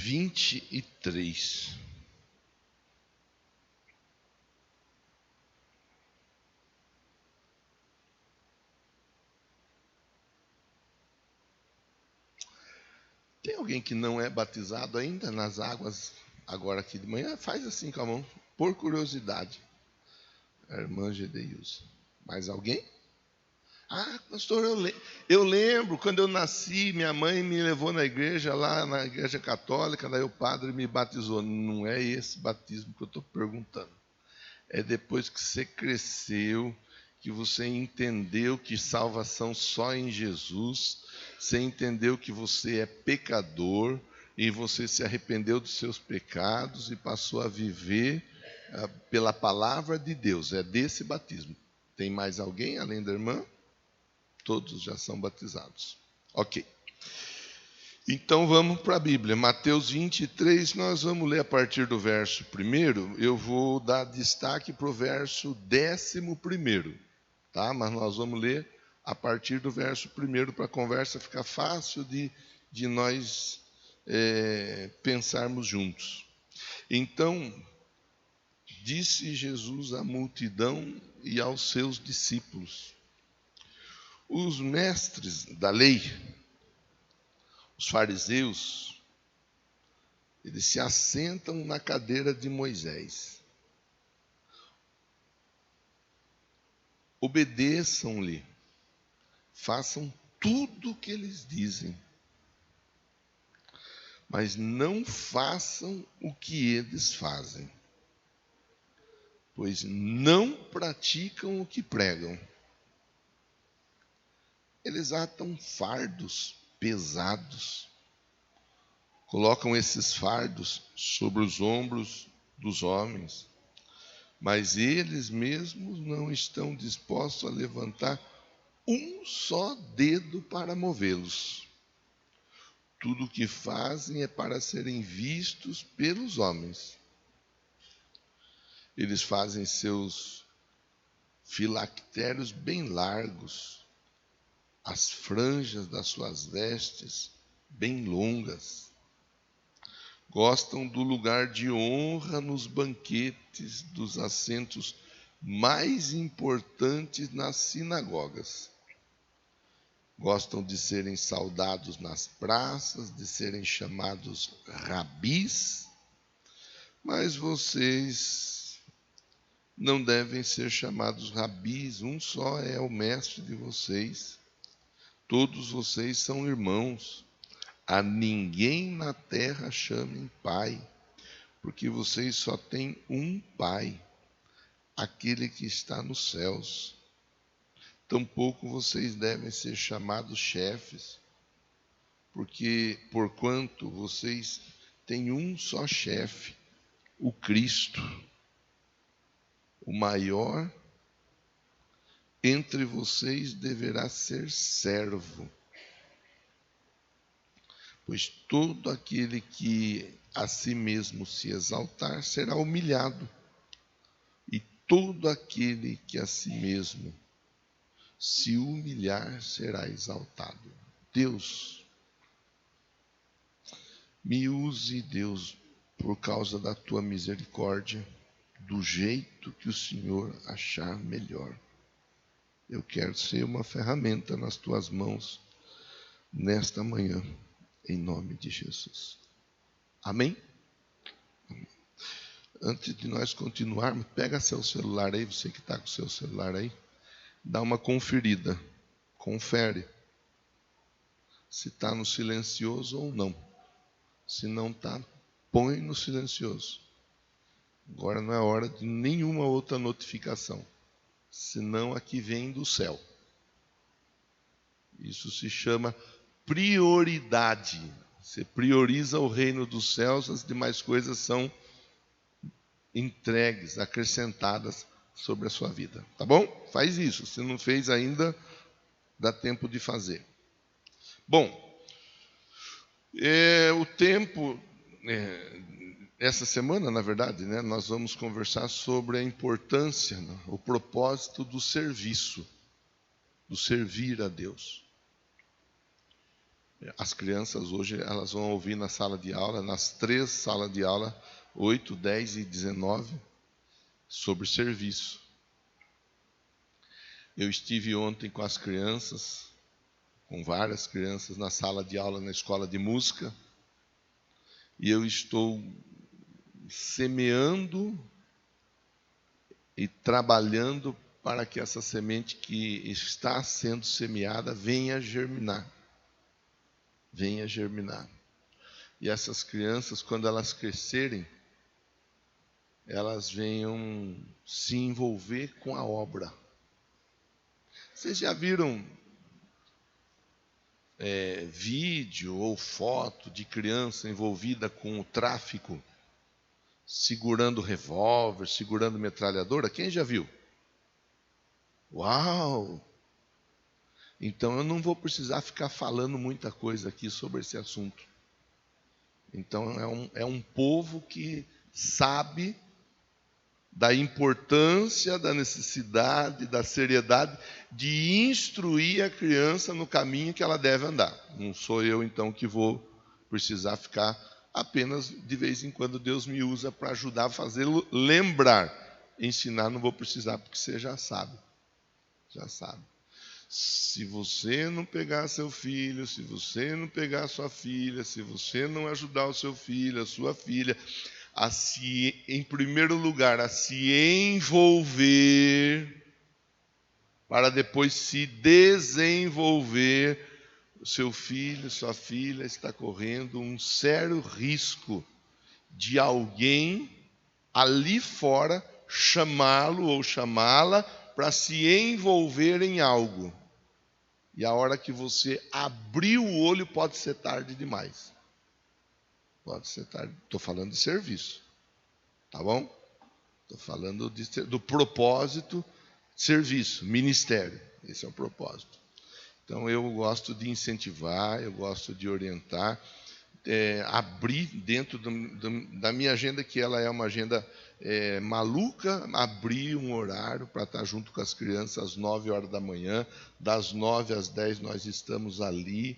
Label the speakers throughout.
Speaker 1: 23. Tem alguém que não é batizado ainda nas águas agora aqui de manhã? Faz assim com a mão, por curiosidade. A irmã Gedeilza. Mais alguém? Ah, pastor, eu lembro, quando eu nasci, minha mãe me levou na igreja, lá na igreja católica, daí o padre me batizou. Não é esse batismo que eu estou perguntando. É depois que você cresceu, que você entendeu que salvação só em Jesus, você entendeu que você é pecador, e você se arrependeu dos seus pecados e passou a viver pela palavra de Deus. É desse batismo. Tem mais alguém além da irmã? Todos já são batizados. Ok. Então vamos para a Bíblia. Mateus 23, nós vamos ler a partir do verso 1. Eu vou dar destaque para o verso 11, tá? Mas nós vamos ler a partir do verso 1 para a conversa ficar fácil de nós pensarmos juntos. Então, disse Jesus à multidão e aos seus discípulos: os mestres da lei, os fariseus, eles se assentam na cadeira de Moisés. Obedeçam-lhe, façam tudo o que eles dizem, mas não façam o que eles fazem, pois não praticam o que pregam. Eles atam fardos pesados, colocam esses fardos sobre os ombros dos homens, mas eles mesmos não estão dispostos a levantar um só dedo para movê-los. Tudo o que fazem é para serem vistos pelos homens. Eles fazem seus filactérios bem largos, as franjas das suas vestes bem longas. Gostam do lugar de honra nos banquetes, dos assentos mais importantes nas sinagogas. Gostam de serem saudados nas praças, de serem chamados rabis, mas vocês não devem ser chamados rabis, um só é o mestre de vocês. Todos vocês são irmãos. A ninguém na terra chamem pai, porque vocês só têm um pai, aquele que está nos céus. Tampouco vocês devem ser chamados chefes, porquanto vocês têm um só chefe, o Cristo. O maior entre vocês deverá ser servo, pois todo aquele que a si mesmo se exaltar será humilhado, e todo aquele que a si mesmo se humilhar será exaltado. Deus, me use, Deus, por causa da tua misericórdia, do jeito que o Senhor achar melhor. Eu quero ser uma ferramenta nas tuas mãos nesta manhã, em nome de Jesus. Amém? Amém. Antes de nós continuarmos, pega seu celular aí, você que está com seu celular aí, dá uma conferida, confere se está no silencioso ou não. Se não está, põe no silencioso. Agora não é hora de nenhuma outra notificação, senão a que vem do céu. Isso se chama prioridade. Você prioriza o reino dos céus, as demais coisas são entregues, acrescentadas sobre a sua vida. Tá bom? Faz isso. Se não fez ainda, dá tempo de fazer. Bom, o tempo, essa semana, na verdade, nós vamos conversar sobre a importância, o propósito do serviço, do servir a Deus. As crianças hoje elas vão ouvir na sala de aula, nas 3 salas de aula, 8, 10 e 19, sobre serviço. Eu estive ontem com as crianças, com várias crianças, na sala de aula, na escola de música, e eu estou semeando e trabalhando para que essa semente que está sendo semeada venha germinar. Venha germinar. E essas crianças, quando elas crescerem, elas venham se envolver com a obra. Vocês já viram vídeo ou foto de criança envolvida com o tráfico, segurando revólver, segurando metralhadora? Quem já viu? Uau! Então eu não vou precisar ficar falando muita coisa aqui sobre esse assunto. Então é um povo que sabe da importância, da necessidade, da seriedade de instruir a criança no caminho que ela deve andar. Não sou eu, então, que vou precisar ficar apenas de vez em quando Deus me usa para ajudar a fazê-lo lembrar. Ensinar não vou precisar, porque você já sabe. Já sabe. Se você não pegar seu filho, se você não pegar sua filha, se você não ajudar o seu filho, a sua filha, em primeiro lugar, a se envolver, para depois se desenvolver, o seu filho, sua filha está correndo um sério risco de alguém ali fora chamá-lo ou chamá-la para se envolver em algo. E a hora que você abrir o olho pode ser tarde demais. Pode ser tarde. Estou falando de serviço. Tá bom? Estou falando do propósito, serviço, ministério. Esse é o propósito. Então eu gosto de incentivar, eu gosto de orientar, abrir dentro da minha agenda, que ela é uma agenda maluca, abrir um horário para estar junto com as crianças às 9 horas da manhã, das 9 às 10 nós estamos ali,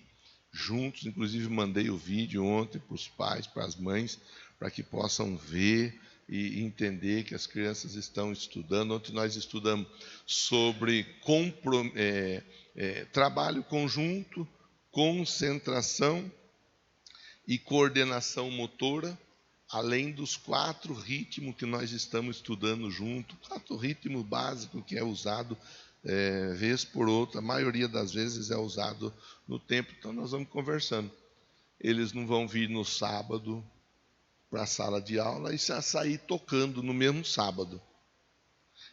Speaker 1: juntos. Inclusive mandei o vídeo ontem para os pais, para as mães, para que possam ver e entender que as crianças estão estudando. Ontem nós estudamos sobre trabalho conjunto, concentração e coordenação motora, além dos 4 ritmos que nós estamos estudando junto, 4 ritmos básicos que é usado vez por outra, a maioria das vezes é usado no tempo. Então nós vamos conversando. Eles não vão vir no sábado para a sala de aula e sair tocando no mesmo sábado.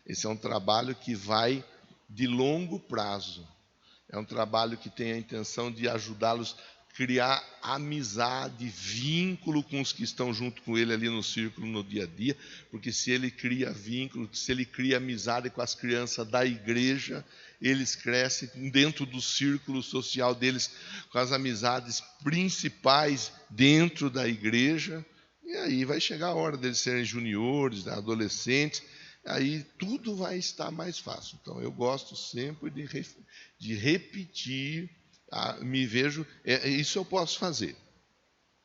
Speaker 1: Esse é um trabalho que vai de longo prazo. É um trabalho que tem a intenção de ajudá-los a criar amizade, vínculo com os que estão junto com ele ali no círculo, no dia a dia, porque se ele cria vínculo, se ele cria amizade com as crianças da igreja, eles crescem dentro do círculo social deles, com as amizades principais dentro da igreja, e aí vai chegar a hora deles serem juniores, adolescentes, aí tudo vai estar mais fácil. Então eu gosto sempre de repetir, me vejo, isso eu posso fazer.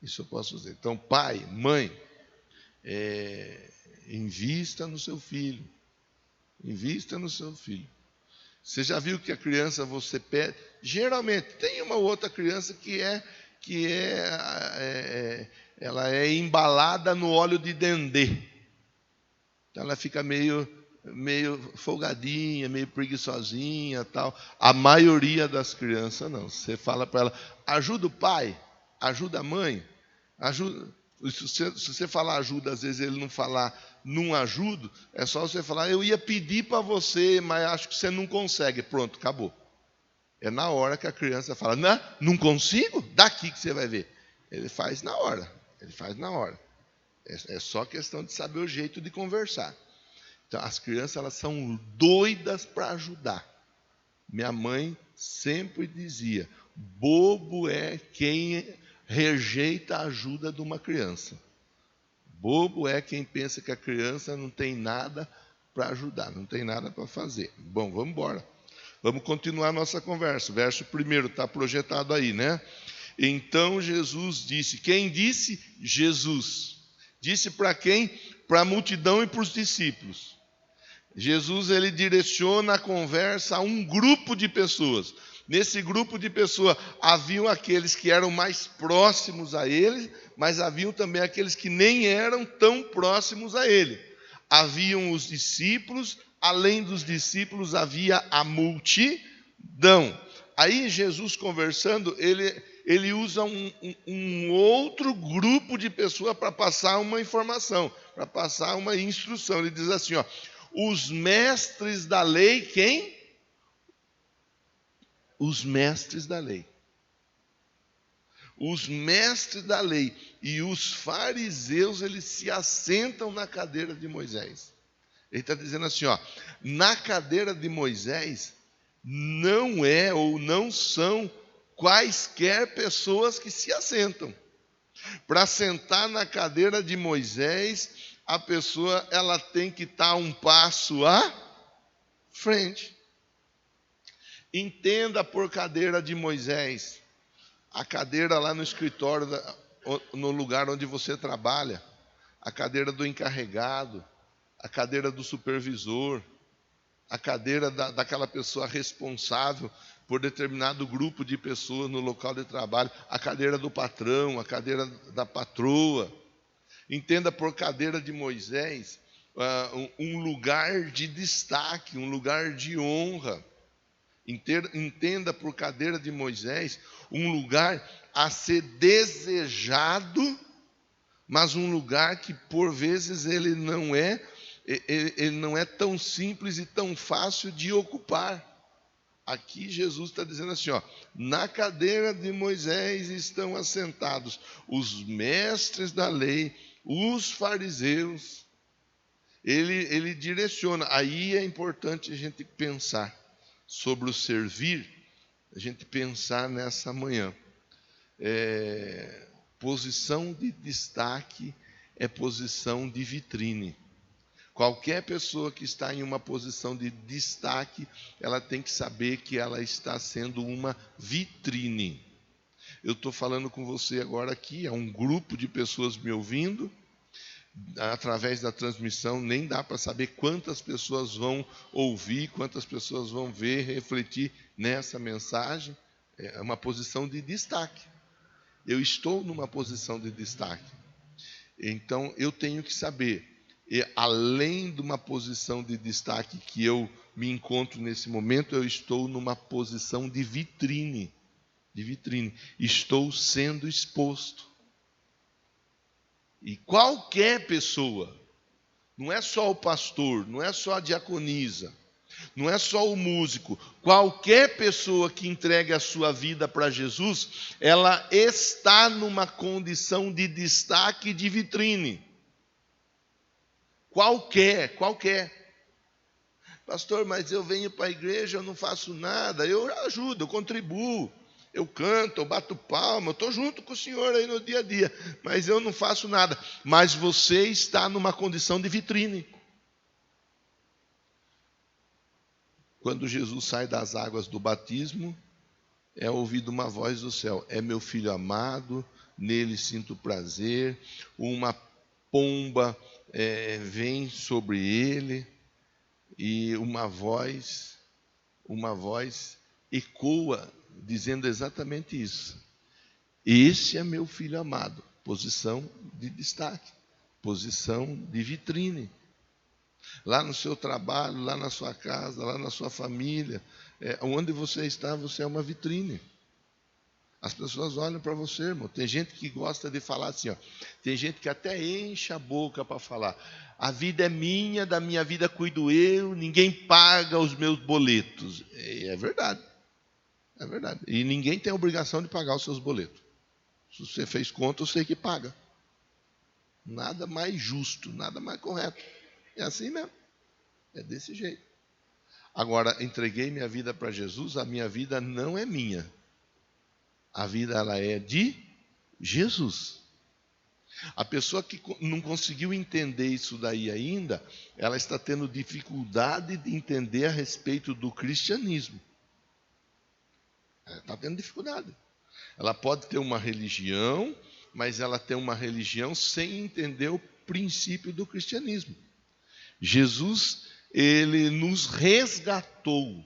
Speaker 1: Isso eu posso fazer. Então, pai, mãe, invista no seu filho. Invista no seu filho. Você já viu que a criança você pede? Geralmente, tem uma ou outra criança ela é embalada no óleo de dendê. Então ela fica meio folgadinha, meio preguiçosinha, tal. A maioria das crianças não. Você fala para ela, ajuda o pai, ajuda a mãe, ajuda. Se você falar ajuda, às vezes ele não falar não ajudo, é só você falar, eu ia pedir para você, mas acho que você não consegue. Pronto, acabou. É na hora que a criança fala, não consigo? Daqui que você vai ver. Ele faz na hora. Ele faz na hora. É só questão de saber o jeito de conversar. Então, as crianças elas são doidas para ajudar. Minha mãe sempre dizia, bobo é quem rejeita a ajuda de uma criança. Bobo é quem pensa que a criança não tem nada para ajudar, não tem nada para fazer. Bom, vamos embora. Vamos continuar nossa conversa. O verso 1 está projetado aí, né? Então Jesus disse. Quem disse? Jesus. Disse para quem? Para a multidão e para os discípulos. Jesus, ele direciona a conversa a um grupo de pessoas. Nesse grupo de pessoas haviam aqueles que eram mais próximos a ele, mas haviam também aqueles que nem eram tão próximos a ele. Haviam os discípulos, além dos discípulos havia a multidão. Aí Jesus conversando, ele usa um outro grupo de pessoas para passar uma informação, para passar uma instrução. Ele diz assim, ó, os mestres da lei, quem? Os mestres da lei. Os mestres da lei e os fariseus, eles se assentam na cadeira de Moisés. Ele está dizendo assim, ó, na cadeira de Moisés não é ou não são quaisquer pessoas que se assentam. Para sentar na cadeira de Moisés, a pessoa ela tem que estar um passo à frente. Entenda por cadeira de Moisés, a cadeira lá no escritório, no lugar onde você trabalha, a cadeira do encarregado, a cadeira do supervisor, a cadeira daquela pessoa responsável por determinado grupo de pessoas no local de trabalho, a cadeira do patrão, a cadeira da patroa. Entenda por cadeira de Moisés um lugar de destaque, um lugar de honra. Entenda por cadeira de Moisés um lugar a ser desejado, mas um lugar que por vezes ele não é tão simples e tão fácil de ocupar. Aqui Jesus está dizendo assim, ó, na cadeira de Moisés estão assentados os mestres da lei, os fariseus. Ele direciona. Aí é importante a gente pensar sobre o servir, a gente pensar nessa manhã. Posição de destaque é posição de vitrine. Qualquer pessoa que está em uma posição de destaque, ela tem que saber que ela está sendo uma vitrine. Eu estou falando com você agora aqui, é um grupo de pessoas me ouvindo, através da transmissão, nem dá para saber quantas pessoas vão ouvir, quantas pessoas vão ver, refletir nessa mensagem. É uma posição de destaque. Eu estou numa posição de destaque. Então, eu tenho que saber, além de uma posição de destaque que eu me encontro nesse momento, eu estou numa posição de vitrine. De vitrine. Estou sendo exposto. E qualquer pessoa, não é só o pastor, não é só a diaconisa, não é só o músico, qualquer pessoa que entregue a sua vida para Jesus, ela está numa condição de destaque e de vitrine. Qualquer. Pastor, mas eu venho para a igreja, eu não faço nada, eu ajudo, eu contribuo. Eu canto, eu bato palma, eu estou junto com o Senhor aí no dia a dia, mas eu não faço nada. Mas você está numa condição de vitrine. Quando Jesus sai das águas do batismo, é ouvido uma voz do céu: é meu filho amado, nele sinto prazer. Uma pomba vem sobre ele e uma voz ecoa, dizendo exatamente isso. Esse é meu filho amado. Posição de destaque, posição de vitrine. Lá no seu trabalho, lá na sua casa, lá na sua família, onde você está, você é uma vitrine. As pessoas olham para você, irmão. Tem gente que gosta de falar assim, ó. Tem gente que até enche a boca para falar: a vida é minha, da minha vida cuido eu, ninguém paga os meus boletos. É verdade. É verdade. E ninguém tem a obrigação de pagar os seus boletos. Se você fez conta, eu sei que paga. Nada mais justo, nada mais correto. É assim mesmo. É desse jeito. Agora, entreguei minha vida para Jesus, a minha vida não é minha. A vida, ela é de Jesus. A pessoa que não conseguiu entender isso daí ainda, ela está tendo dificuldade de entender a respeito do cristianismo. Está tendo dificuldade. Ela pode ter uma religião, mas ela tem uma religião sem entender o princípio do cristianismo. Jesus, ele nos resgatou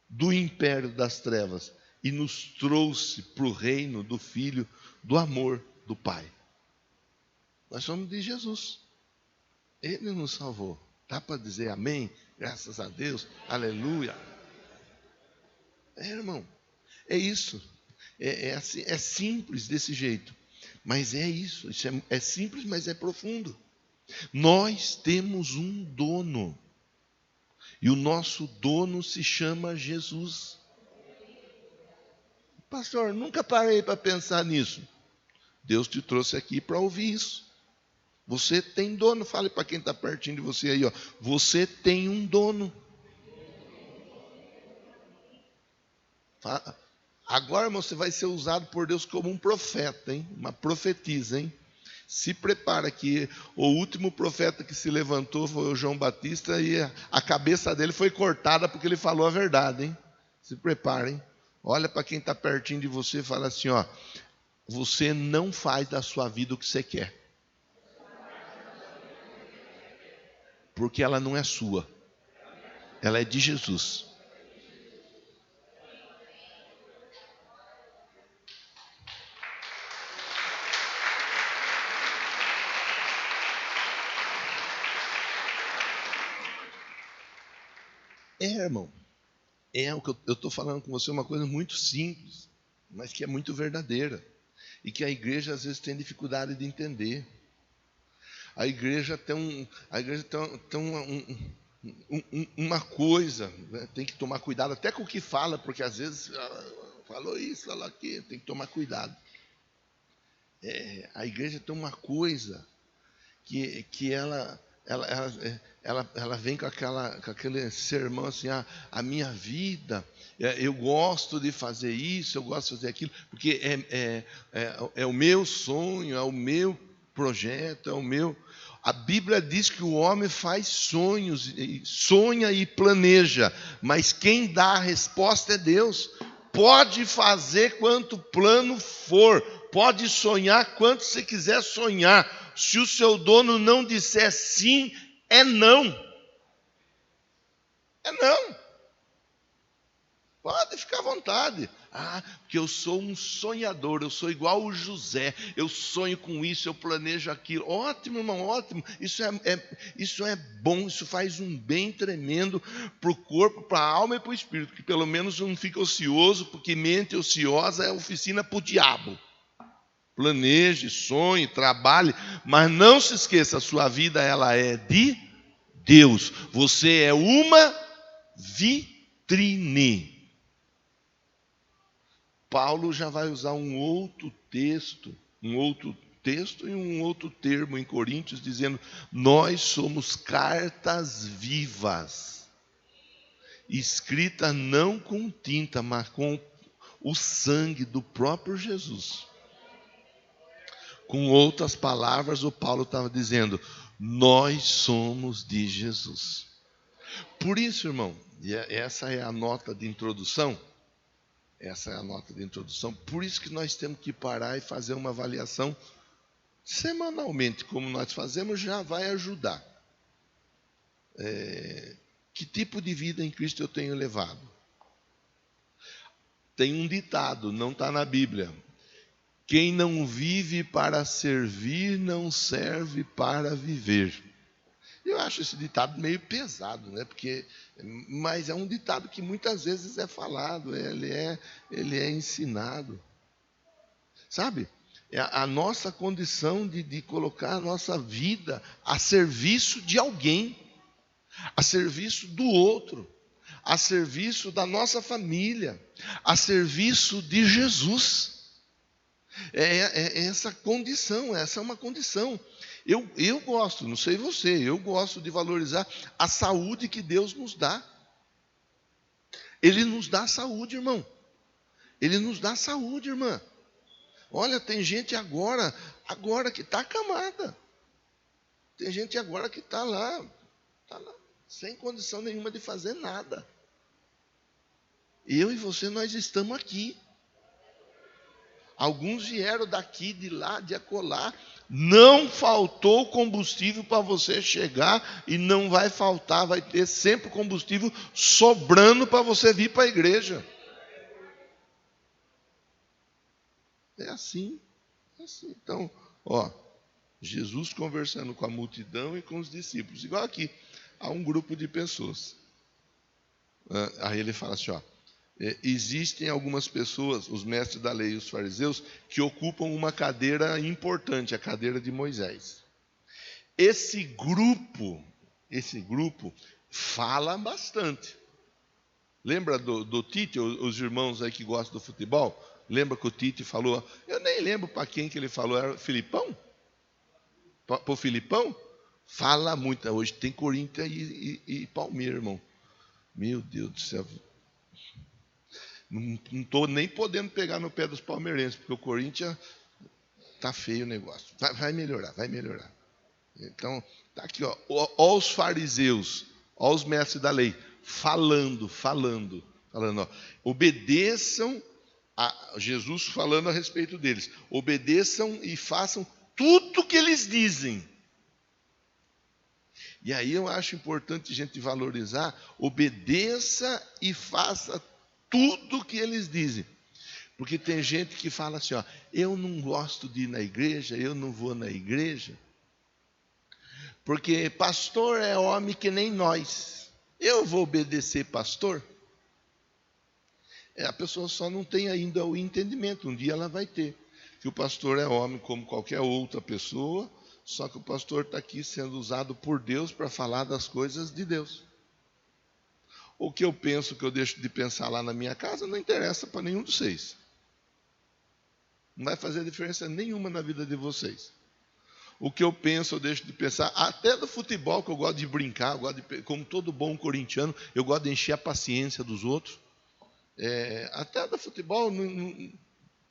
Speaker 1: do império das trevas e nos trouxe para o reino do Filho, do amor do Pai. Nós somos de Jesus. Ele nos salvou. Dá para dizer amém? Graças a Deus. Aleluia. Irmão, é isso. Assim, é simples desse jeito. Mas é isso. Isso é simples, mas é profundo. Nós temos um dono. E o nosso dono se chama Jesus. Pastor, nunca parei para pensar nisso. Deus te trouxe aqui para ouvir isso. Você tem dono. Fale para quem está pertinho de você aí, ó. Você tem um dono. Agora, irmão, você vai ser usado por Deus como um profeta, hein? Uma profetisa, hein? Se prepara que o último profeta que se levantou foi o João Batista e a cabeça dele foi cortada porque ele falou a verdade, hein? Se preparem. Olha para quem está pertinho de você e fala assim, ó. Você não faz da sua vida o que você quer. Porque ela não é sua. Ela é de Jesus. Irmão, o que eu estou falando com você, uma coisa muito simples, mas que é muito verdadeira. E que a igreja às vezes tem dificuldade de entender. A igreja tem uma coisa, né? Tem que tomar cuidado até com o que fala, porque às vezes falou isso, falou aquilo, tem que tomar cuidado. A igreja tem uma coisa que ela vem com aquele sermão assim, a minha vida, eu gosto de fazer isso, eu gosto de fazer aquilo, porque é o meu sonho, é o meu projeto, é o meu... A Bíblia diz que o homem faz sonhos, sonha e planeja, mas quem dá a resposta é Deus. Pode fazer quanto plano for, pode sonhar quanto você quiser sonhar. Se o seu dono não disser sim, é não. É não. Pode ficar à vontade. Porque eu sou um sonhador, eu sou igual o José, eu sonho com isso, eu planejo aquilo. Ótimo, irmão, ótimo. Isso é bom, isso faz um bem tremendo para o corpo, para a alma e para o espírito, que pelo menos não fica ocioso, porque mente ociosa é oficina para o diabo. Planeje, sonhe, trabalhe, mas não se esqueça, a sua vida ela é de Deus. Você é uma vitrine. Paulo já vai usar um outro texto e um outro termo em Coríntios, dizendo: nós somos cartas vivas, escrita não com tinta, mas com o sangue do próprio Jesus. Com outras palavras, o Paulo estava dizendo: nós somos de Jesus. Por isso, irmão, e essa é a nota de introdução. Por isso que nós temos que parar e fazer uma avaliação semanalmente, como nós fazemos, já vai ajudar. Que tipo de vida em Cristo eu tenho levado? Tem um ditado, não está na Bíblia: quem não vive para servir, não serve para viver. Eu acho esse ditado meio pesado, né? Mas é um ditado que muitas vezes é falado, ele é ensinado. Sabe? É a nossa condição de colocar a nossa vida a serviço de alguém, a serviço do outro, a serviço da nossa família, a serviço de Jesus. Essa condição, essa é uma condição. Eu gosto, não sei você, eu gosto de valorizar a saúde que Deus nos dá. Ele nos dá saúde, irmão. Ele nos dá saúde, irmã. Olha, tem gente agora que está acamada. Tem gente agora que está lá, sem condição nenhuma de fazer nada. Eu e você, nós estamos aqui. Alguns vieram daqui, de lá, de acolá. Não faltou combustível para você chegar e não vai faltar, vai ter sempre combustível sobrando para você vir para a igreja. É assim, é assim. Então, Jesus conversando com a multidão e com os discípulos. Igual aqui, há um grupo de pessoas. Aí ele fala assim, existem algumas pessoas, os mestres da lei e os fariseus, que ocupam uma cadeira importante, a cadeira de Moisés. Esse grupo fala bastante. Lembra do Tite, os irmãos aí que gostam do futebol? Lembra que o Tite falou? Eu nem lembro para quem que ele falou, era o Filipão? Para o Filipão? Fala muito. Hoje tem Corinthians e Palmeiras, irmão. Meu Deus do céu. Não estou nem podendo pegar no pé dos palmeirenses, porque o Corinthians está feio o negócio. Vai melhorar, vai melhorar. Então, está aqui, ó os fariseus, ó os mestres da lei, falando, obedeçam a Jesus falando a respeito deles. Obedeçam e façam tudo que eles dizem. E aí eu acho importante a gente valorizar, obedeça e faça tudo que eles dizem. Porque tem gente que fala assim, eu não gosto de ir na igreja, eu não vou na igreja, porque pastor é homem que nem nós. Eu vou obedecer pastor? A pessoa só não tem ainda o entendimento, um dia ela vai ter. Que o pastor é homem como qualquer outra pessoa, só que o pastor está aqui sendo usado por Deus para falar das coisas de Deus. O que eu penso, que eu deixo de pensar lá na minha casa, não interessa para nenhum de vocês. Não vai fazer diferença nenhuma na vida de vocês. O que eu penso, eu deixo de pensar, até do futebol, que eu gosto de brincar, como todo bom corintiano, eu gosto de encher a paciência dos outros. Até do futebol,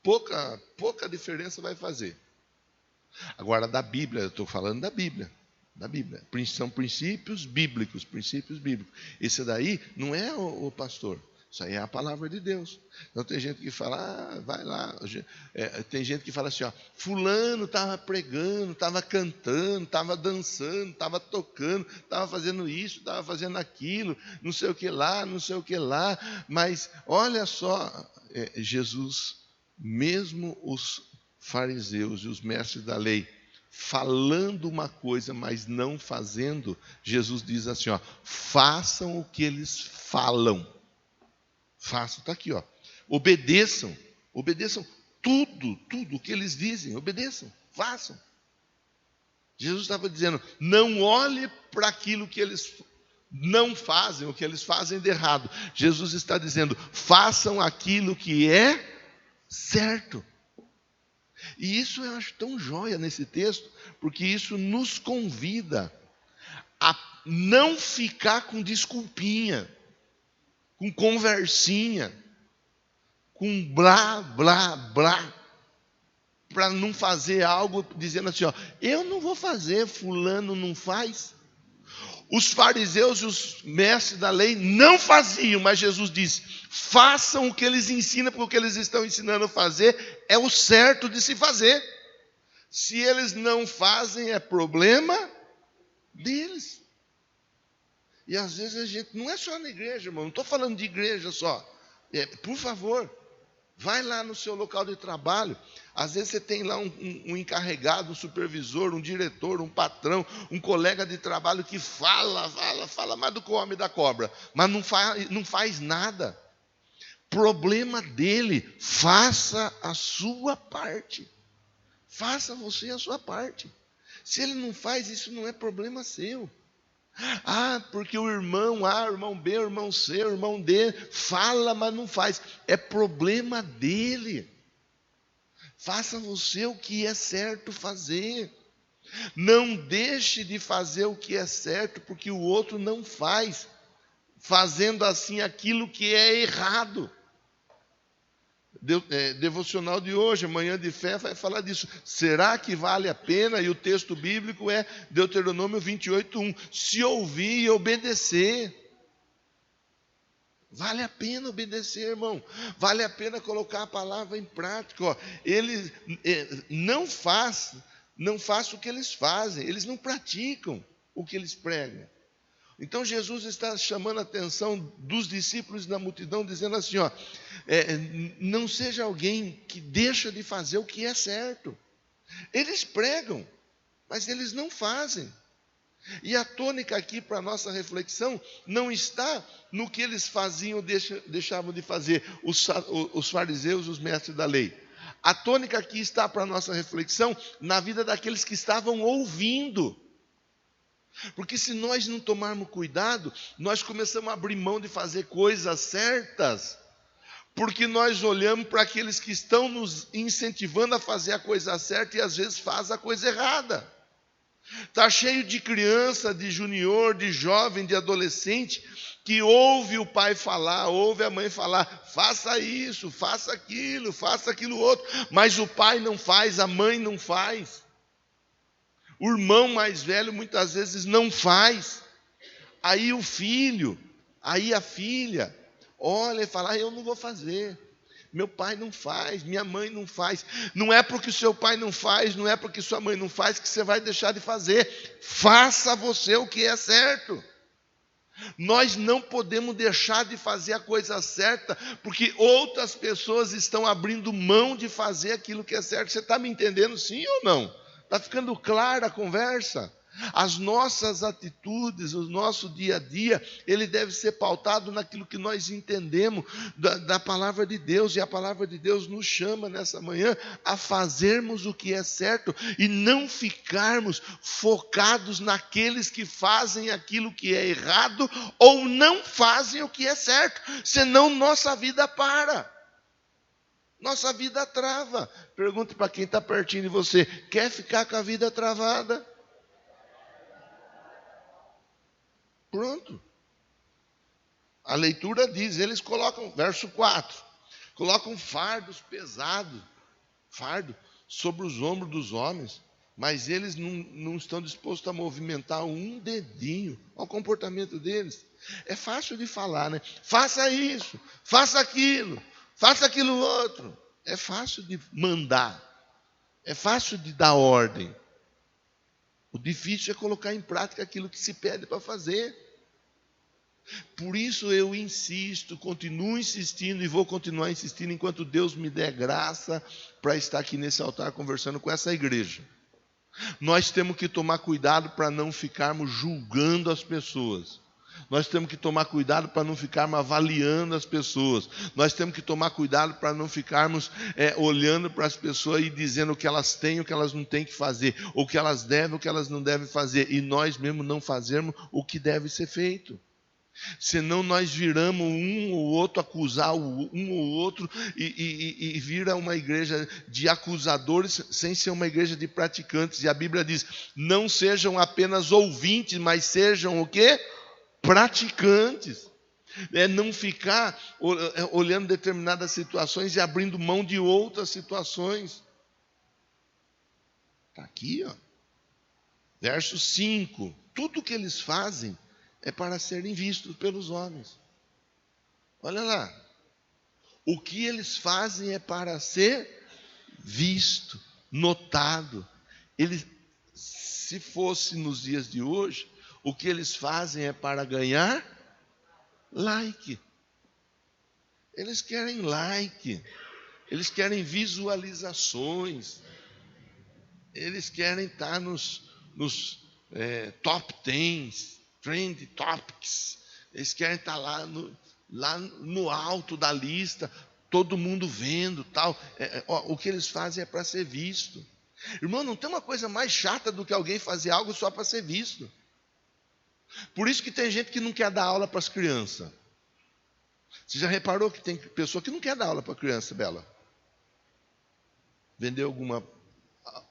Speaker 1: pouca diferença vai fazer. Agora, da Bíblia, eu estou falando da Bíblia. São princípios bíblicos. Esse daí não é o pastor. Isso aí é a palavra de Deus. Então tem gente que fala, vai lá. Tem gente que fala assim, fulano estava pregando, estava cantando, estava dançando, estava tocando, estava fazendo isso, estava fazendo aquilo, não sei o que lá. Mas olha só, Jesus, mesmo os fariseus e os mestres da lei, falando uma coisa, mas não fazendo, Jesus diz assim, façam o que eles falam. Façam, está aqui, obedeçam tudo o que eles dizem, obedeçam, façam. Jesus estava dizendo, não olhe para aquilo que eles não fazem, o que eles fazem de errado. Jesus está dizendo, façam aquilo que é certo. E isso eu acho tão joia nesse texto, porque isso nos convida a não ficar com desculpinha, com conversinha, com blá, para não fazer algo dizendo assim, eu não vou fazer, fulano não faz. Os fariseus e os mestres da lei não faziam, mas Jesus disse, façam o que eles ensinam, porque o que eles estão ensinando a fazer é o certo de se fazer. Se eles não fazem, é problema deles. E às vezes a gente, não é só na igreja, irmão, não estou falando de igreja só. Por favor, vai lá no seu local de trabalho. Às vezes você tem lá um encarregado, um supervisor, um diretor, um patrão, um colega de trabalho que fala mais do que o homem da cobra, mas não faz nada. Problema dele, faça a sua parte. Faça você a sua parte. Se ele não faz, isso não é problema seu. Porque o irmão A, o irmão B, o irmão C, o irmão D fala, mas não faz. É problema dele. Faça você o que é certo fazer. Não deixe de fazer o que é certo porque o outro não faz, fazendo assim aquilo que é errado. Devocional de hoje, Manhã de Fé, vai falar disso. Será que vale a pena? E o texto bíblico é Deuteronômio 28:1. Se ouvir e obedecer. Vale a pena obedecer, irmão. Vale a pena colocar a palavra em prática. Ó. Eles não façam o que eles fazem. Eles não praticam o que eles pregam. Então Jesus está chamando a atenção dos discípulos da multidão, dizendo assim, ó, não seja alguém que deixa de fazer o que é certo. Eles pregam, mas eles não fazem. E a tônica aqui para a nossa reflexão não está no que eles faziam ou deixavam de fazer, os fariseus, os mestres da lei. A tônica aqui está para a nossa reflexão na vida daqueles que estavam ouvindo. Porque se nós não tomarmos cuidado, nós começamos a abrir mão de fazer coisas certas, porque nós olhamos para aqueles que estão nos incentivando a fazer a coisa certa e às vezes faz a coisa errada. Está cheio de criança, de junior, de jovem, de adolescente, que ouve o pai falar, ouve a mãe falar, faça isso, faça aquilo outro, mas o pai não faz, a mãe não faz. O irmão mais velho muitas vezes não faz. Aí o filho, aí a filha, olha e fala, eu não vou fazer. Meu pai não faz, minha mãe não faz. Não é porque o seu pai não faz, não é porque sua mãe não faz que você vai deixar de fazer. Faça você o que é certo. Nós não podemos deixar de fazer a coisa certa, porque outras pessoas estão abrindo mão de fazer aquilo que é certo. Você está me entendendo, sim ou não? Está ficando clara a conversa? As nossas atitudes, o nosso dia a dia, ele deve ser pautado naquilo que nós entendemos da palavra de Deus. E a palavra de Deus nos chama nessa manhã a fazermos o que é certo e não ficarmos focados naqueles que fazem aquilo que é errado ou não fazem o que é certo, senão nossa vida para. Nossa vida trava. Pergunte para quem está pertinho de você, quer ficar com a vida travada? Pronto. A leitura diz, eles colocam, verso 4, colocam fardos pesados, fardo sobre os ombros dos homens, mas eles não estão dispostos a movimentar um dedinho. Olha o comportamento deles. É fácil de falar, né? Faça isso, faça aquilo outro. É fácil de mandar, é fácil de dar ordem. O difícil é colocar em prática aquilo que se pede para fazer. Por isso eu insisto, continuo insistindo e vou continuar insistindo enquanto Deus me der graça para estar aqui nesse altar conversando com essa igreja. Nós temos que tomar cuidado para não ficarmos julgando as pessoas. Nós temos que tomar cuidado para não ficarmos avaliando as pessoas. Nós temos que tomar cuidado para não ficarmos olhando para as pessoas e dizendo o que elas têm, o que elas não têm que fazer, ou o que elas devem, o que elas não devem fazer, e nós mesmos não fazermos o que deve ser feito. Senão nós viramos um ou outro, acusar um ou outro e vira uma igreja de acusadores sem ser uma igreja de praticantes. E a Bíblia diz, não sejam apenas ouvintes, mas sejam o quê? Praticantes. Não ficar olhando determinadas situações e abrindo mão de outras situações. Está aqui, ó. Verso 5. Tudo que eles fazem é para serem vistos pelos homens. Olha lá. O que eles fazem é para ser visto, notado. Se fosse nos dias de hoje, o que eles fazem é para ganhar like. Eles querem like. Eles querem visualizações. Eles querem estar nos top 10, trend topics. Eles querem estar lá no alto da lista, todo mundo vendo, tal. O que eles fazem é para ser visto. Irmão, não tem uma coisa mais chata do que alguém fazer algo só para ser visto. Por isso que tem gente que não quer dar aula para as crianças. Você já reparou que tem pessoa que não quer dar aula para criança, Bela? Vendeu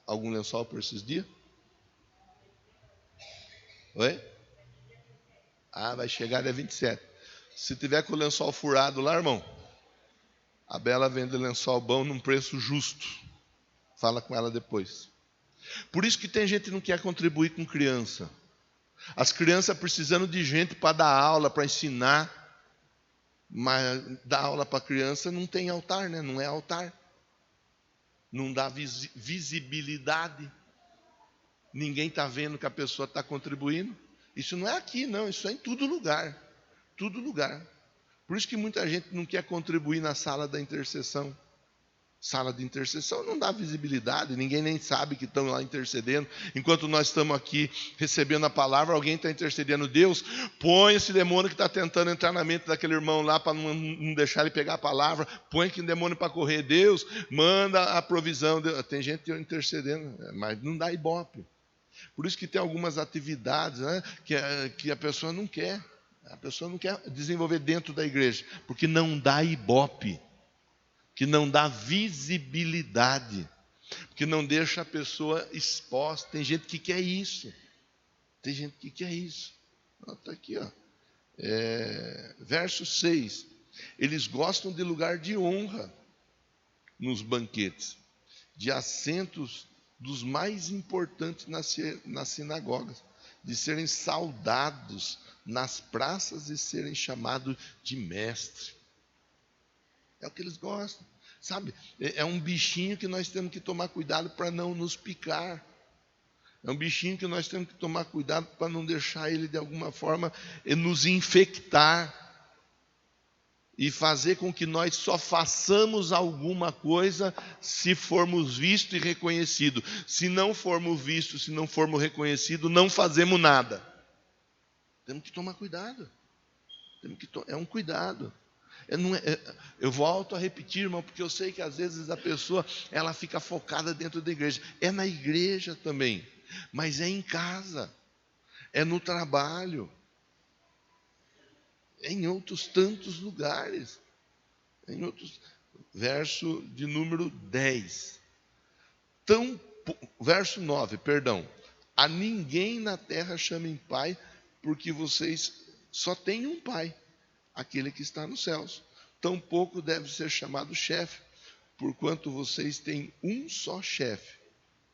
Speaker 1: algum lençol por esses dias? Oi? Vai chegar dia 27. Se tiver com o lençol furado lá, irmão, a Bela vende lençol bom num preço justo. Fala com ela depois. Por isso que tem gente que não quer contribuir com criança. As crianças precisando de gente para dar aula, para ensinar. Mas dar aula para criança não tem altar, né? Não é altar. Não dá visibilidade. Ninguém está vendo que a pessoa está contribuindo. Isso não é aqui, não. Isso é em todo lugar. Todo lugar. Por isso que muita gente não quer contribuir na sala da intercessão. Sala de intercessão não dá visibilidade, ninguém nem sabe que estão lá intercedendo. Enquanto nós estamos aqui recebendo a palavra, alguém está intercedendo. Deus, põe esse demônio que está tentando entrar na mente daquele irmão lá para não deixar ele pegar a palavra. Põe aquele demônio para correr. Deus, manda a provisão. Tem gente intercedendo, mas não dá ibope. Por isso que tem algumas atividades, né, que a pessoa não quer. A pessoa não quer desenvolver dentro da igreja, porque não dá ibope. Que não dá visibilidade, que não deixa a pessoa exposta. Tem gente que quer isso. Tem gente que quer isso. Está aqui, ó. Verso 6. Eles gostam de lugar de honra nos banquetes, de assentos dos mais importantes nas sinagogas, de serem saudados nas praças e serem chamados de mestre. É o que eles gostam, sabe? É um bichinho que nós temos que tomar cuidado para não nos picar. É um bichinho que nós temos que tomar cuidado para não deixar ele, de alguma forma, nos infectar e fazer com que nós só façamos alguma coisa se formos vistos e reconhecidos. Se não formos vistos, se não formos reconhecidos, não fazemos nada. Temos que tomar cuidado. É um cuidado. Eu volto a repetir, irmão, porque eu sei que às vezes a pessoa ela fica focada dentro da igreja. É na igreja também, mas é em casa, é no trabalho, é em outros tantos lugares. Verso de número 10. Verso 9, perdão. A ninguém na terra chamem pai, porque vocês só têm um pai, aquele que está nos céus. Tampouco deve ser chamado chefe, porquanto vocês têm um só chefe,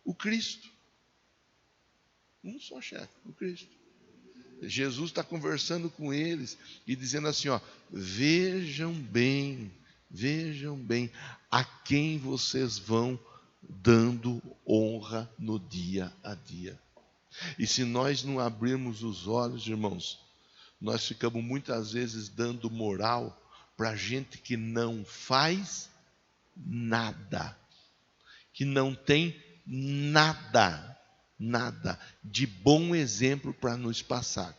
Speaker 1: o Cristo. Um só chefe, o Cristo. Jesus está conversando com eles e dizendo assim, ó, vejam bem a quem vocês vão dando honra no dia a dia. E se nós não abrirmos os olhos, irmãos, nós ficamos muitas vezes dando moral para gente que não faz nada, que não tem nada de bom exemplo para nos passar.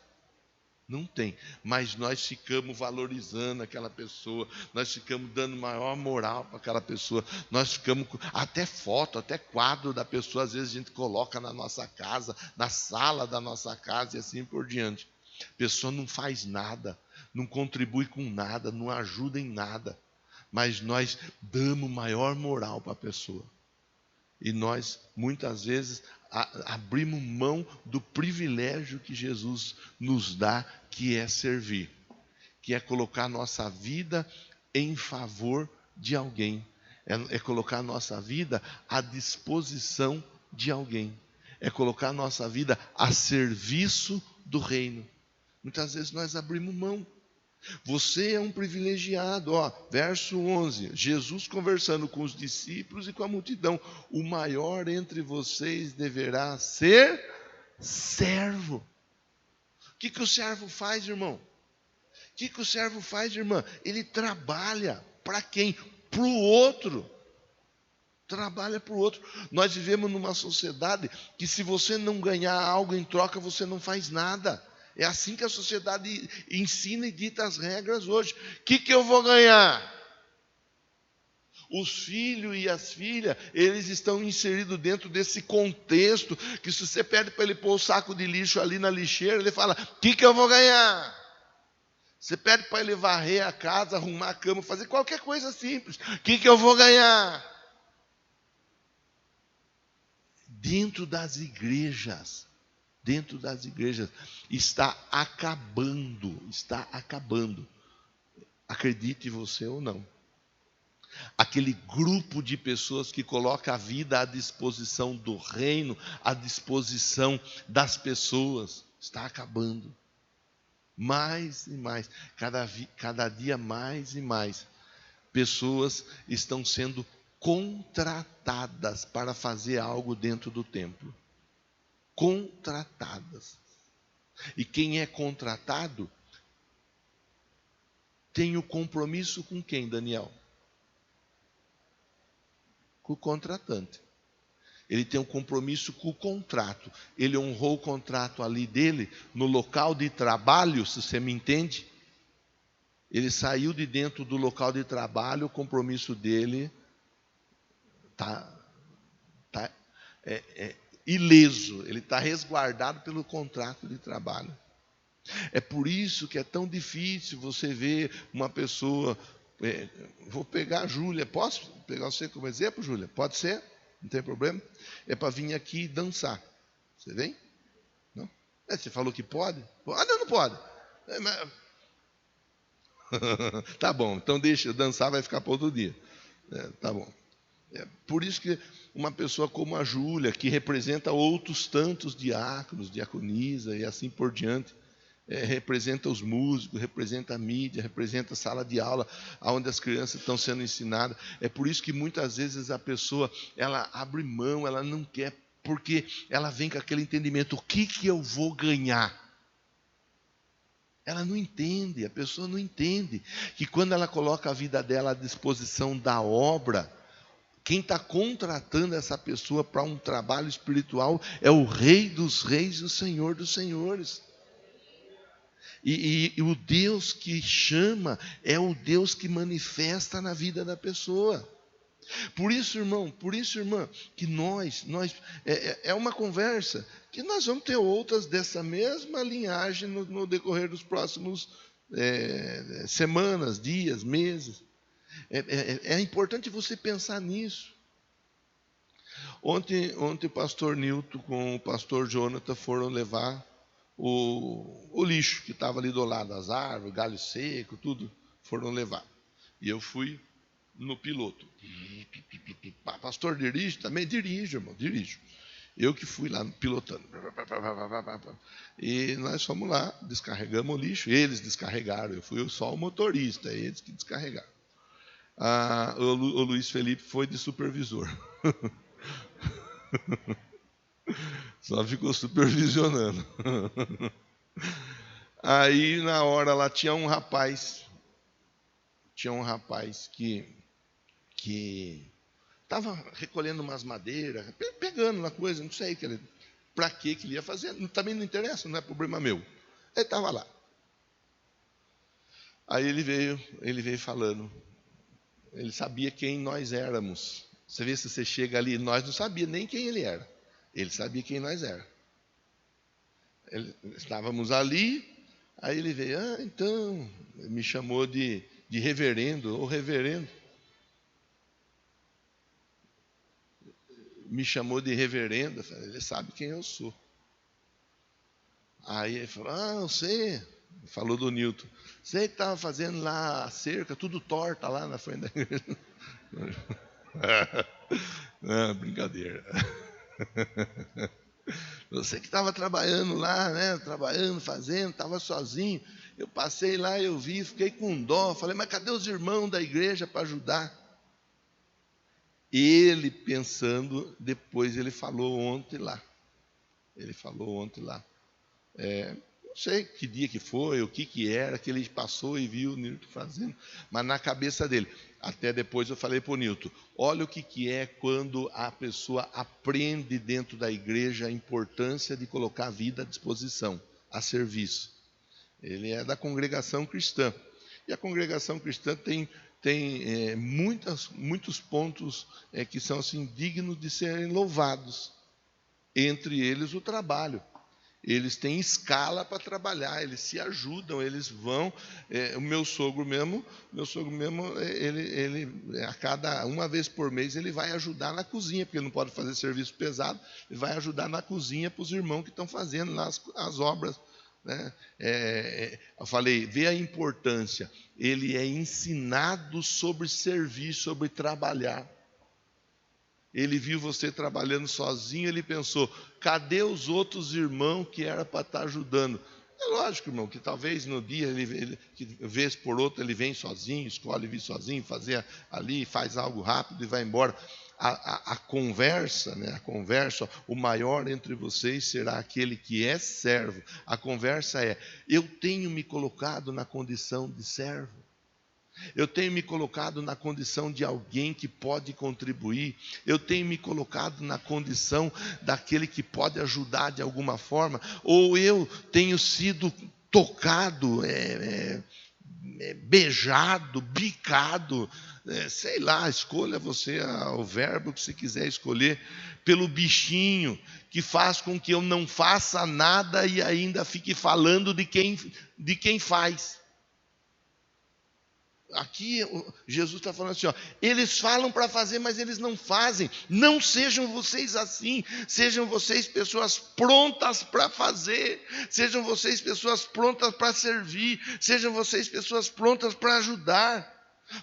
Speaker 1: Não tem, mas nós ficamos valorizando aquela pessoa, nós ficamos dando maior moral para aquela pessoa, nós ficamos, até foto, até quadro da pessoa, às vezes a gente coloca na nossa casa, na sala da nossa casa e assim por diante. A pessoa não faz nada, não contribui com nada, não ajuda em nada, mas nós damos maior moral para a pessoa. E nós, muitas vezes, abrimos mão do privilégio que Jesus nos dá, que é servir, que é colocar nossa vida em favor de alguém, é colocar nossa vida à disposição de alguém, é colocar nossa vida a serviço do reino. Muitas vezes nós abrimos mão. Você é um privilegiado, ó, verso 11, Jesus conversando com os discípulos e com a multidão, o maior entre vocês deverá ser servo. O que o servo faz, irmão? O que o servo faz, irmã? Ele trabalha para quem? Para o outro. Trabalha para o outro. Nós vivemos numa sociedade que se você não ganhar algo em troca, você não faz nada. É assim que a sociedade ensina e dita as regras hoje. O que eu vou ganhar? Os filhos e as filhas, eles estão inseridos dentro desse contexto, que se você pede para ele pôr o saco de lixo ali na lixeira, ele fala, o que eu vou ganhar? Você pede para ele varrer a casa, arrumar a cama, fazer qualquer coisa simples. O que eu vou ganhar? Dentro das igrejas, está acabando, acredite você ou não, aquele grupo de pessoas que coloca a vida à disposição do reino, à disposição das pessoas, está acabando. Mais e mais, cada dia mais e mais, pessoas estão sendo contratadas para fazer algo dentro do templo. Contratadas. E quem é contratado tem o compromisso com quem, Daniel? Com o contratante. Ele tem um compromisso com o contrato. Ele honrou o contrato ali dele, no local de trabalho, se você me entende. Ele saiu de dentro do local de trabalho, o compromisso dele está ileso. Ele está resguardado pelo contrato de trabalho. É por isso que é tão difícil você ver uma pessoa... vou pegar a Júlia. Posso pegar você como exemplo, Júlia? Pode ser? Não tem problema? É para vir aqui dançar. Você vem? Não? Você falou que pode? Pode ou não pode? Tá bom, então deixa, dançar vai ficar para outro dia. Tá bom. Por isso que uma pessoa como a Júlia, que representa outros tantos diáconos, diaconisa e assim por diante, representa os músicos, representa a mídia, representa a sala de aula, onde as crianças estão sendo ensinadas. É por isso que muitas vezes a pessoa, ela abre mão, ela não quer, porque ela vem com aquele entendimento, o que eu vou ganhar? Ela não entende, a pessoa não entende, que quando ela coloca a vida dela à disposição da obra, quem está contratando essa pessoa para um trabalho espiritual é o Rei dos Reis e o Senhor dos Senhores. E o Deus que chama é o Deus que manifesta na vida da pessoa. Por isso, irmão, irmã, que nós é uma conversa que nós vamos ter outras dessa mesma linhagem no decorrer dos próximos semanas, dias, meses. É importante você pensar nisso. Ontem o pastor Nilton com o pastor Jonathan foram levar o lixo que estava ali do lado, as árvores, galho seco, tudo, foram levar. E eu fui no piloto. Pastor, dirige? Também dirijo, irmão, dirijo. Eu que fui lá pilotando. E nós fomos lá, descarregamos o lixo. Eles descarregaram, eu fui só o motorista, eles que descarregaram. O Luiz Felipe foi de supervisor. Só ficou supervisionando. Aí na hora lá tinha um rapaz que estava recolhendo umas madeiras, pegando uma coisa, não sei para que ele ia fazer, também não interessa, não é problema meu. Ele estava lá. Aí ele veio falando, ele sabia quem nós éramos. Você vê se você chega ali, nós não sabíamos nem quem ele era. Ele sabia quem nós éramos. Estávamos ali, aí ele veio, então, me chamou de reverendo, ou reverendo. Me chamou de reverendo, ele sabe quem eu sou. Aí ele falou, você, falou do Nilton, você que estava fazendo lá a cerca, tudo torta lá na frente da igreja. Não, brincadeira. Você que estava trabalhando lá, né? Trabalhando, fazendo, estava sozinho. Eu passei lá, eu vi, fiquei com dó. Falei, mas cadê os irmãos da igreja para ajudar? Ele pensando, depois ele falou ontem lá. Não sei que dia que foi, o que era, que ele passou e viu o Nilton fazendo, mas na cabeça dele. Até depois eu falei para o Nilton, olha o que é quando a pessoa aprende dentro da igreja a importância de colocar a vida à disposição, a serviço. Ele é da congregação cristã. E a congregação cristã tem muitos pontos que são assim, dignos de serem louvados. Entre eles o trabalho. Eles têm escala para trabalhar, eles se ajudam, eles vão. O meu sogro mesmo, ele uma vez por mês ele vai ajudar na cozinha, porque ele não pode fazer serviço pesado, ele vai ajudar na cozinha para os irmãos que estão fazendo lá as obras. Né? Eu falei, vê a importância, ele é ensinado sobre servir, sobre trabalhar. Ele viu você trabalhando sozinho, ele pensou, cadê os outros irmãos que era para estar ajudando? É lógico, irmão, que talvez no dia, que vez por outra, ele vem sozinho, escolhe vir sozinho, fazer ali, faz algo rápido e vai embora. A conversa, né? A conversa, o maior entre vocês será aquele que é servo. A conversa é: eu tenho me colocado na condição de servo. Eu tenho me colocado na condição de alguém que pode contribuir. Eu tenho me colocado na condição daquele que pode ajudar de alguma forma. Ou eu tenho sido tocado, beijado, bicado, sei lá, escolha você o verbo que você quiser escolher, pelo bichinho que faz com que eu não faça nada e ainda fique falando de quem faz. Aqui Jesus está falando assim, ó, eles falam para fazer, mas eles não fazem. Não sejam vocês assim. Sejam vocês pessoas prontas para fazer. Sejam vocês pessoas prontas para servir. Sejam vocês pessoas prontas para ajudar.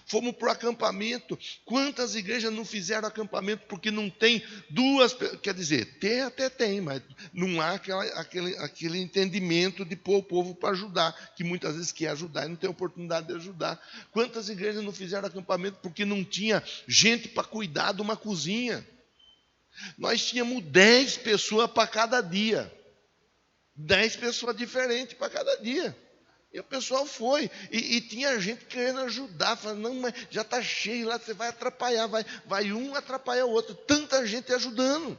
Speaker 1: Fomos para o acampamento. Quantas igrejas não fizeram acampamento porque não tem duas... Quer dizer, até tem, mas não há aquele entendimento de pôr o povo para ajudar, que muitas vezes quer ajudar e não tem oportunidade de ajudar. Quantas igrejas não fizeram acampamento porque não tinha gente para cuidar de uma cozinha? Nós tínhamos 10 pessoas para cada dia. 10 pessoas diferentes para cada dia. E o pessoal foi, e tinha gente querendo ajudar, falando, não, mas já está cheio lá, você vai atrapalhar, vai um atrapalhar o outro, tanta gente ajudando.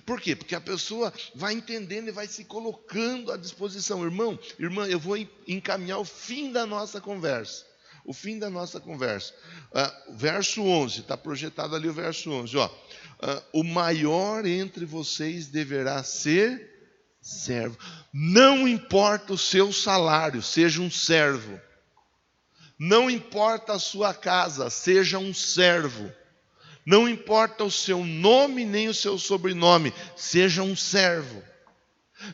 Speaker 1: Por quê? Porque a pessoa vai entendendo e vai se colocando à disposição. Irmão, irmã, eu vou encaminhar o fim da nossa conversa. O fim da nossa conversa. Verso 11, está projetado ali o verso 11. O maior entre vocês deverá ser servo. Não importa o seu salário, seja um servo. Não importa a sua casa, seja um servo. Não importa o seu nome nem o seu sobrenome, seja um servo.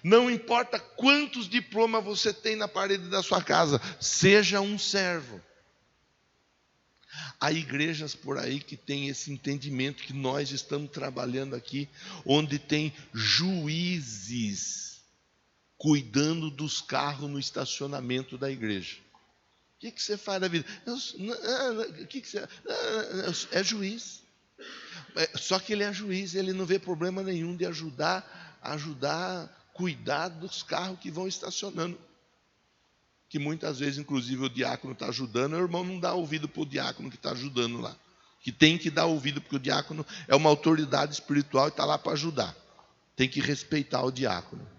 Speaker 1: Não importa quantos diplomas você tem na parede da sua casa, seja um servo. Há igrejas por aí que têm esse entendimento que nós estamos trabalhando aqui, onde tem juízes cuidando dos carros no estacionamento da igreja. O que você faz da vida? O que você... É juiz. Só que ele é juiz, ele não vê problema nenhum de ajudar a cuidar dos carros que vão estacionando. Que muitas vezes, inclusive, o diácono está ajudando, o irmão não dá ouvido para o diácono que está ajudando lá. Que tem que dar ouvido, porque o diácono é uma autoridade espiritual e está lá para ajudar. Tem que respeitar o diácono.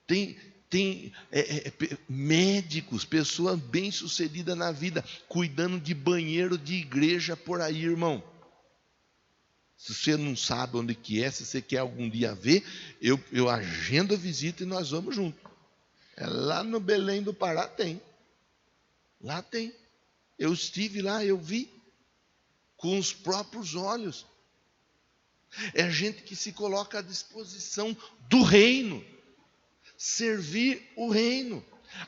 Speaker 1: Tem médicos, pessoas bem-sucedidas na vida, cuidando de banheiro de igreja por aí, irmão. Se você não sabe onde que é, se você quer algum dia ver, eu agendo a visita e nós vamos juntos. Lá no Belém do Pará tem. Lá tem. Eu estive lá, eu vi com os próprios olhos. É gente que se coloca à disposição do reino. Servir o reino,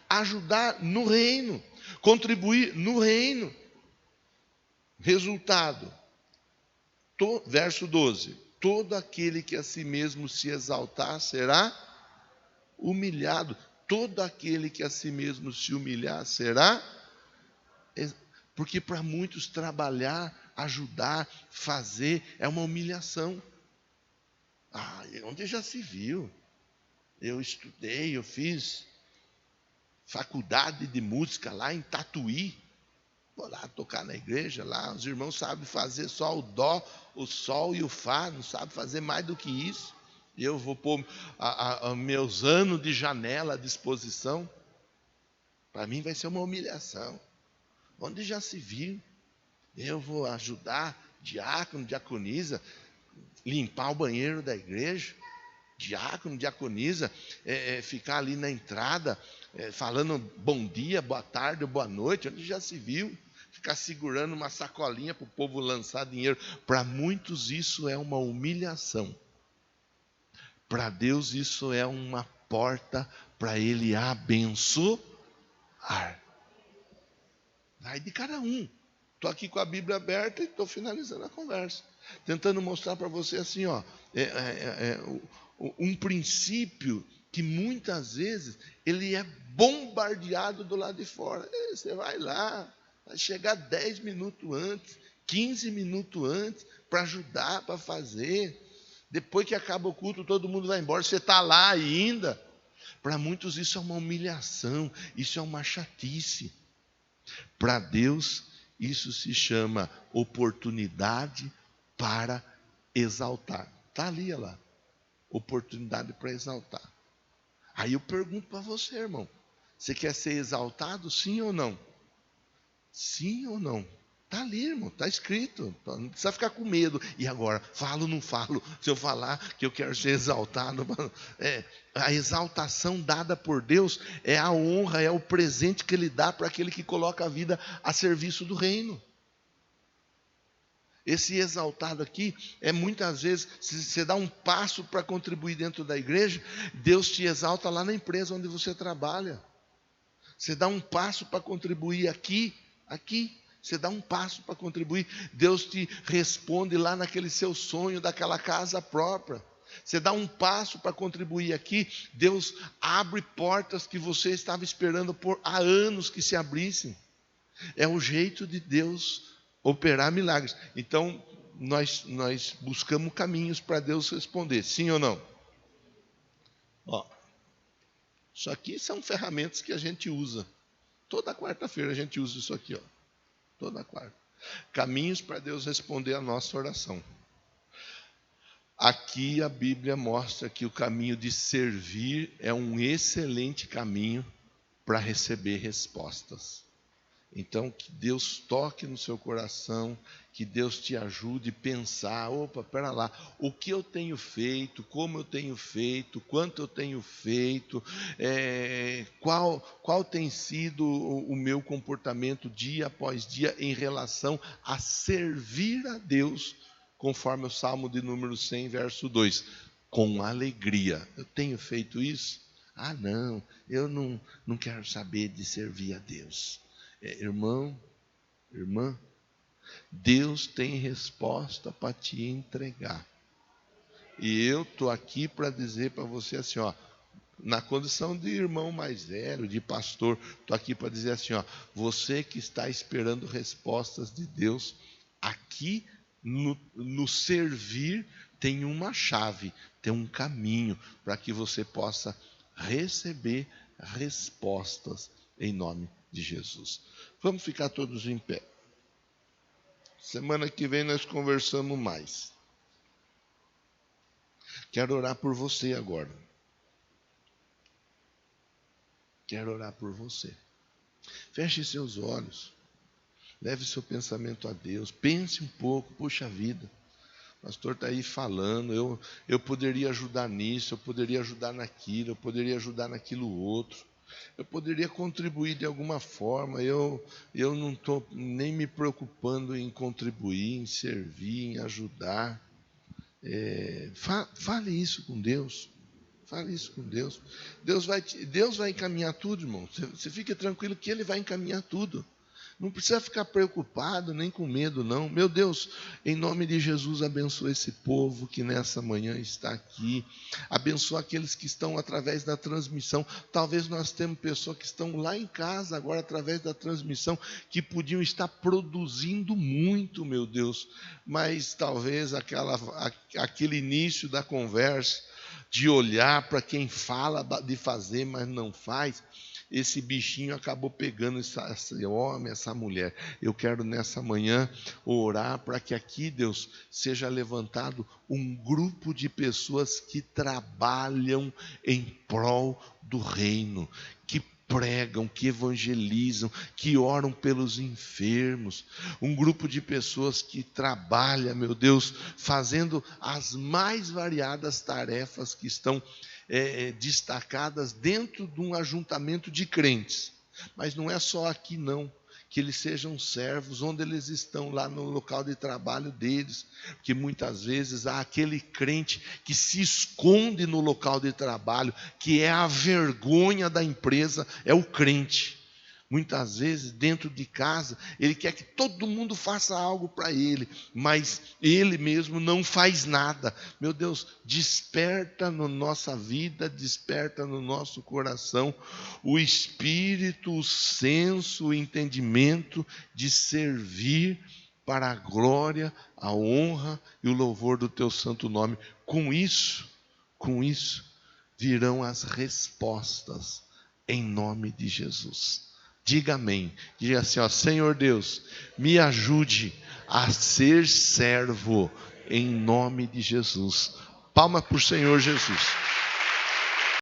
Speaker 1: ajudar no reino, contribuir no reino. Resultado, verso 12: todo aquele que a si mesmo se exaltar será humilhado, todo aquele que a si mesmo se humilhar será, porque para muitos trabalhar, ajudar, fazer é uma humilhação. Onde já se viu? Eu estudei, eu fiz faculdade de música lá em Tatuí. Vou lá tocar na igreja, lá os irmãos sabem fazer só o dó, o sol e o fá, não sabem fazer mais do que isso. E eu vou pôr meus anos de janela à disposição. Para mim vai ser uma humilhação. Onde já se viu? Eu vou ajudar diácono, diaconisa, limpar o banheiro da igreja. Diácono, diaconisa, ficar ali na entrada, falando bom dia, boa tarde, boa noite, onde já se viu, ficar segurando uma sacolinha para o povo lançar dinheiro. Para muitos isso é uma humilhação. Para Deus isso é uma porta para Ele abençoar. Vai de cada um. Estou aqui com a Bíblia aberta e estou finalizando a conversa. Tentando mostrar para você assim, um princípio que muitas vezes ele é bombardeado do lado de fora. Você vai lá, vai chegar 10 minutos antes, 15 minutos antes, para ajudar, para fazer. Depois que acaba o culto, todo mundo vai embora, você está lá ainda. Para muitos isso é uma humilhação, isso é uma chatice. Para Deus, isso se chama oportunidade para exaltar. Está ali, olha lá. Oportunidade para exaltar. Aí eu pergunto para você, irmão. Você quer ser exaltado, sim ou não? Sim ou não? Está ali, irmão, está escrito. Não precisa ficar com medo. E agora, falo ou não falo? Se eu falar que eu quero ser exaltado. A exaltação dada por Deus é a honra, é o presente que Ele dá para aquele que coloca a vida a serviço do reino. Esse exaltado aqui é muitas vezes, se você dá um passo para contribuir dentro da igreja, Deus te exalta lá na empresa onde você trabalha. Você dá um passo para contribuir aqui, você dá um passo para contribuir, Deus te responde lá naquele seu sonho daquela casa própria. Você dá um passo para contribuir aqui, Deus abre portas que você estava esperando há anos que se abrissem. É o jeito de Deus operar milagres. Então, nós buscamos caminhos para Deus responder, sim ou não? Isso aqui são ferramentas que a gente usa. Toda quarta-feira a gente usa isso aqui, toda quarta. Caminhos para Deus responder a nossa oração. Aqui a Bíblia mostra que o caminho de servir é um excelente caminho para receber respostas. Então, que Deus toque no seu coração, que Deus te ajude a pensar, espera lá, o que eu tenho feito, como eu tenho feito, quanto eu tenho feito, qual tem sido o meu comportamento dia após dia em relação a servir a Deus, conforme o Salmo de número 100, verso 2, com alegria. Eu tenho feito isso? Não, eu não quero saber de servir a Deus. Irmão, irmã, Deus tem resposta para te entregar. E eu estou aqui para dizer para você assim, na condição de irmão mais velho, de pastor, estou aqui para dizer assim, você que está esperando respostas de Deus, aqui no servir tem uma chave, tem um caminho para que você possa receber respostas em nome de Jesus. Vamos ficar todos em pé. Semana que vem nós conversamos mais. Quero orar por você agora. Quero orar por você. Feche seus olhos. Leve seu pensamento a Deus. Pense um pouco. Puxa vida. O pastor está aí falando. Eu poderia ajudar nisso. Eu poderia ajudar naquilo. Eu poderia ajudar naquilo outro. Eu poderia contribuir de alguma forma. Eu não estou nem me preocupando em contribuir, em servir, em ajudar. Fale isso com Deus. Fale isso com Deus. Deus vai encaminhar tudo, irmão. Você fique tranquilo que Ele vai encaminhar tudo. Não precisa ficar preocupado, nem com medo, não. Meu Deus, em nome de Jesus, abençoa esse povo que nessa manhã está aqui. Abençoa aqueles que estão através da transmissão. Talvez nós temos pessoas que estão lá em casa agora, através da transmissão, que podiam estar produzindo muito, meu Deus. Mas talvez aquele início da conversa, de olhar para quem fala de fazer, mas não faz, esse bichinho acabou pegando esse homem, essa mulher. Eu quero nessa manhã orar para que aqui, Deus, seja levantado um grupo de pessoas que trabalham em prol do reino, que pregam, que evangelizam, que oram pelos enfermos, um grupo de pessoas que trabalha, meu Deus, fazendo as mais variadas tarefas que estão destacadas dentro de um ajuntamento de crentes. Mas não é só aqui não, que eles sejam servos onde eles estão, lá no local de trabalho deles, porque muitas vezes há aquele crente que se esconde no local de trabalho, que é a vergonha da empresa, é o crente. Muitas vezes, dentro de casa, ele quer que todo mundo faça algo para ele, mas ele mesmo não faz nada. Meu Deus, desperta na nossa vida, desperta no nosso coração o espírito, o senso, o entendimento de servir para a glória, a honra e o louvor do teu santo nome. Com isso, virão as respostas em nome de Jesus. Diga amém. Diga assim, ó, Senhor Deus, me ajude a ser servo em nome de Jesus. Palma para o Senhor Jesus.